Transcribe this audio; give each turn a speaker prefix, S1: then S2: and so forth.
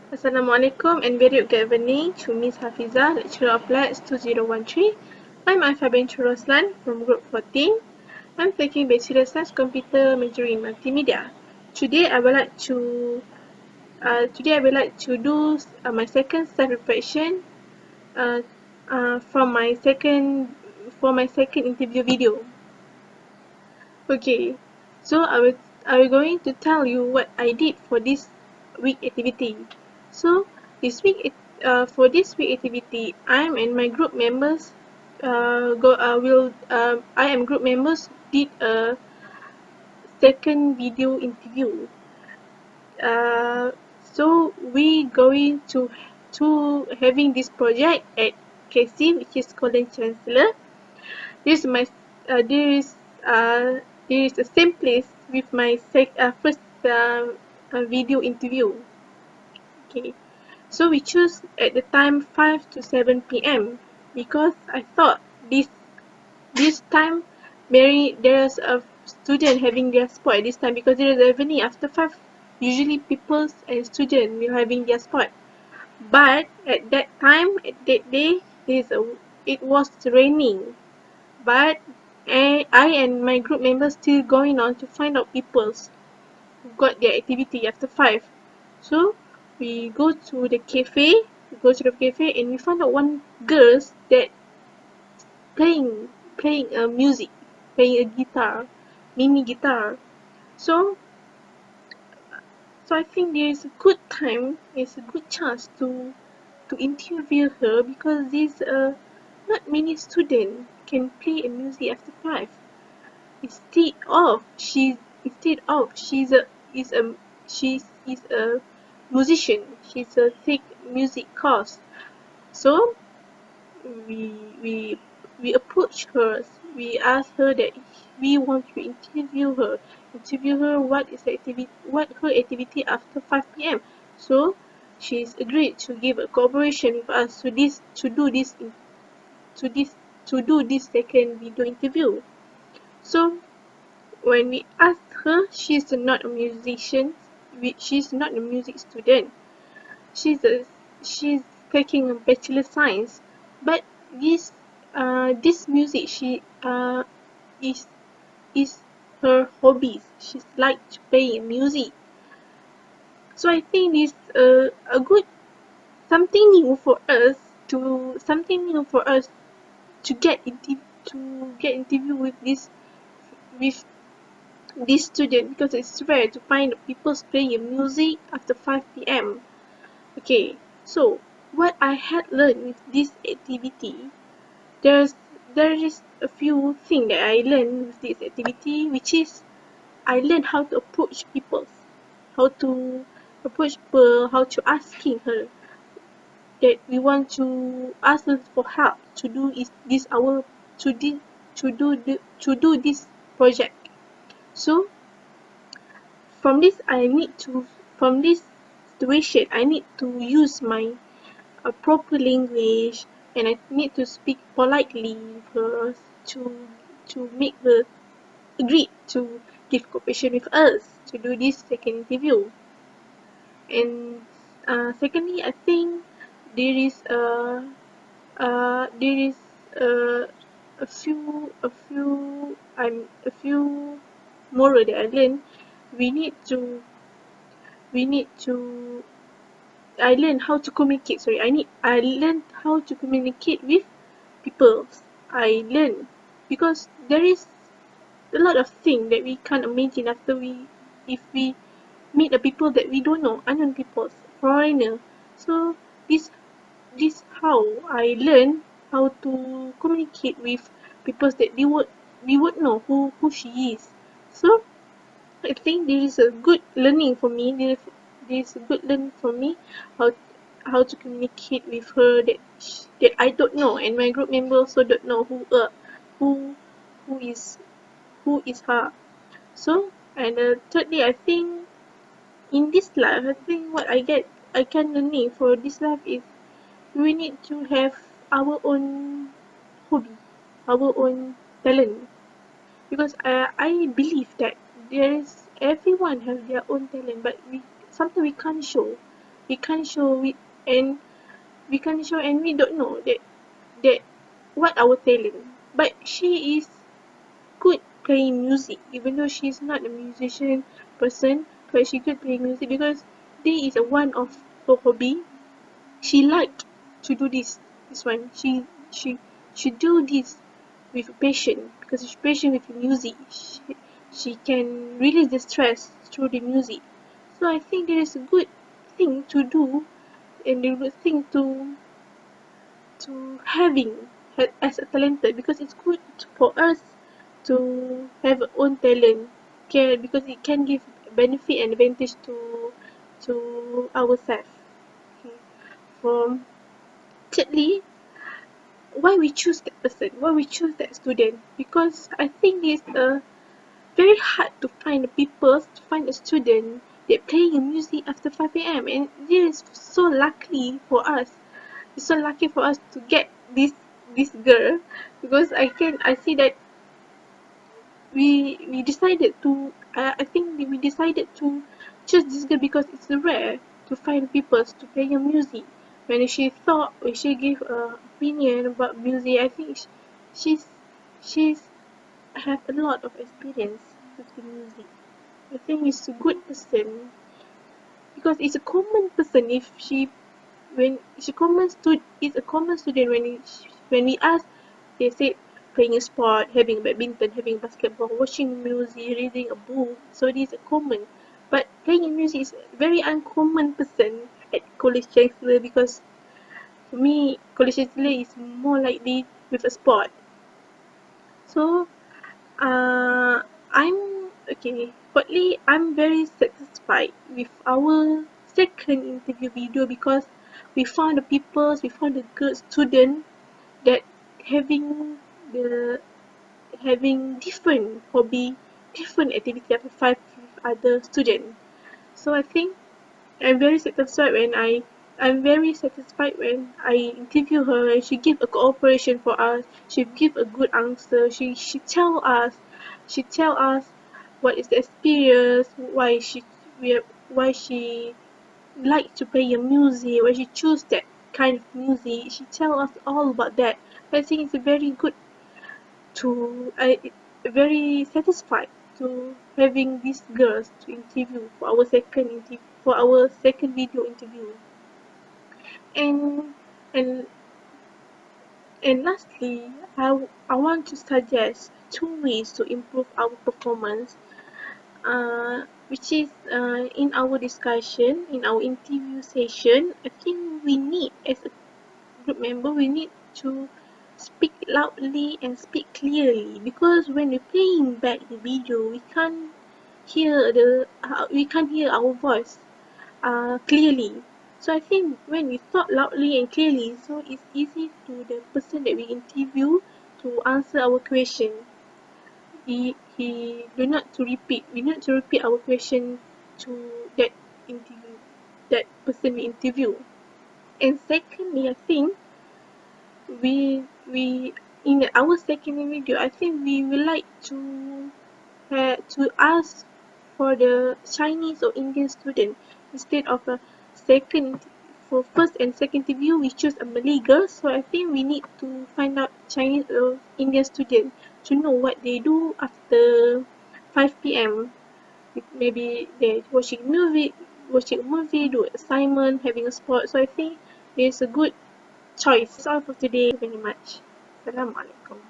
S1: Assalamualaikum and very good evening to Miss Hafizah, lecturer of Lax2013. I'm Aifah bin Roslan from Group 14. I'm taking Bachelor Science Computer majoring in Multimedia. Today I would like to do my second self-reflection uh, from my second interview video. Okay, so I will going to tell you what I did for this week activity. So for this week activity, I am and my group members I am group members did a second video interview. Uh, so we going to having this project at KC, which is College Chancellor. This is my there is the same place with my first video interview. Okay, so we choose at the time 5 to 7 p.m. because I thought this time there's a student having their sport at this time because there is evening after 5. Usually people and students will having their sport. But at that time, at that day, it was raining. But I and my group members still going on to find out peoples who got their activity after 5. So we go to the cafe and we found out one girls that playing playing a music, playing a guitar, mini guitar. So I think there is a good time, it's a good chance to interview her because this not many students can play a music after 5. Instead of she's a is a she is a musician. She's a take music course. So we we we approach her. We ask her that we want to interview her what her activity after 5 p.m. So she's agreed to give a cooperation with us to this to do this second video interview. So when we asked her, she's not a musician. She's not a music student. She's a, she's taking a bachelor science, but this music is is her hobbies. She's like playing music. So I think this a good something new for us to get interview with this student because it's rare to find people playing music after 5 p.m. Okay, so what I had learned with this activity, there's there is a few things that I learned with this activity, which is I learned how to approach people, how to asking her that we want to ask her for help to do is this our to do to do this project. So from this situation I need to use my proper language and I need to speak politely with her to make her agree to give cooperation with us to do this second interview. And secondly, I think there is there is uh, a few moral that I learned. We need to we need to I learned how to communicate. I learned how to communicate with people. I learned because there is a lot of things that we can't imagine if we meet the people that we don't know, unknown people, foreigner. So this this how I learn how to communicate with people that we would know who she is. So I think there is a good learning for me. There is a good learning for me how how to communicate with her that I don't know, and my group member also don't know who who is who is her. So and thirdly, I think in this life, I think what I can learning for this life is we need to have our own hobby, our own talent, because I believe that there is everyone has their own talent, but we sometimes we can't show. we can't show it, and we can't show, and we don't know that what our talent. But she is good playing music, even though she's not a musician person, but she could play music because this is a one of her hobby. She liked to do this one. She do this with passion because she's passionate with music. She can release the stress through the music. So I think it is a good thing to do, and a good thing to having as a talented, because it's good for us to have our own talent, can, because it can give benefit and advantage to ourselves. Okay. From thirdly, why we choose that person, why we choose that student, because I think it's very hard to find people, to find a student that playing music after 5 a.m. and this is so lucky for us. It's so lucky for us to get this girl, because I see that we decided to I think we decided to choose this girl because it's rare to find people to play your music. When she gave a opinion about music, I think she's she's have a lot of experience with the music. I think it's a good person because it's a common person. If she when it's a common stud it's a common student when we ask, they say playing a sport, having badminton, having basketball, watching music, reading a book. So this is a common. But playing music is a very uncommon person at college chancellor, because for me college chancellor is more likely with a sport. So I'm okay. Fourthly, I'm very satisfied with our second interview video because we found the good student that having the having different hobby, different activity after five with other students. So I think I'm very satisfied when I'm very satisfied when I interview her and she give a cooperation for us. She give a good answer. She tell us what is the experience, why she like to play a music, why she choose that kind of music. She tell us all about that. I think it's a very good to I very satisfied to having these girls to interview for our second video interview. And and and lastly, I want to suggest two ways to improve our performance, which is in our discussion, in our interview session. I think we need, as a group member, we need to speak loudly and speak clearly, because when we're playing back the video, we can't hear our voice clearly. So I think when we talk loudly and clearly, so it's easy to the person that we interview to answer our question. He do not to repeat. We not to repeat our question to that interview, that person we interview. And secondly, I think we in our second video, I think we would like to ask for the Chinese or Indian student instead of a second. For first and second interview, we choose a Malay girl. So I think we need to find out Chinese or Indian student to know what they do after 5 p.m. Maybe they're watching a movie, do assignment, having a sport. So I think it's a good choice. That's all for today. Thank you very much. Assalamualaikum.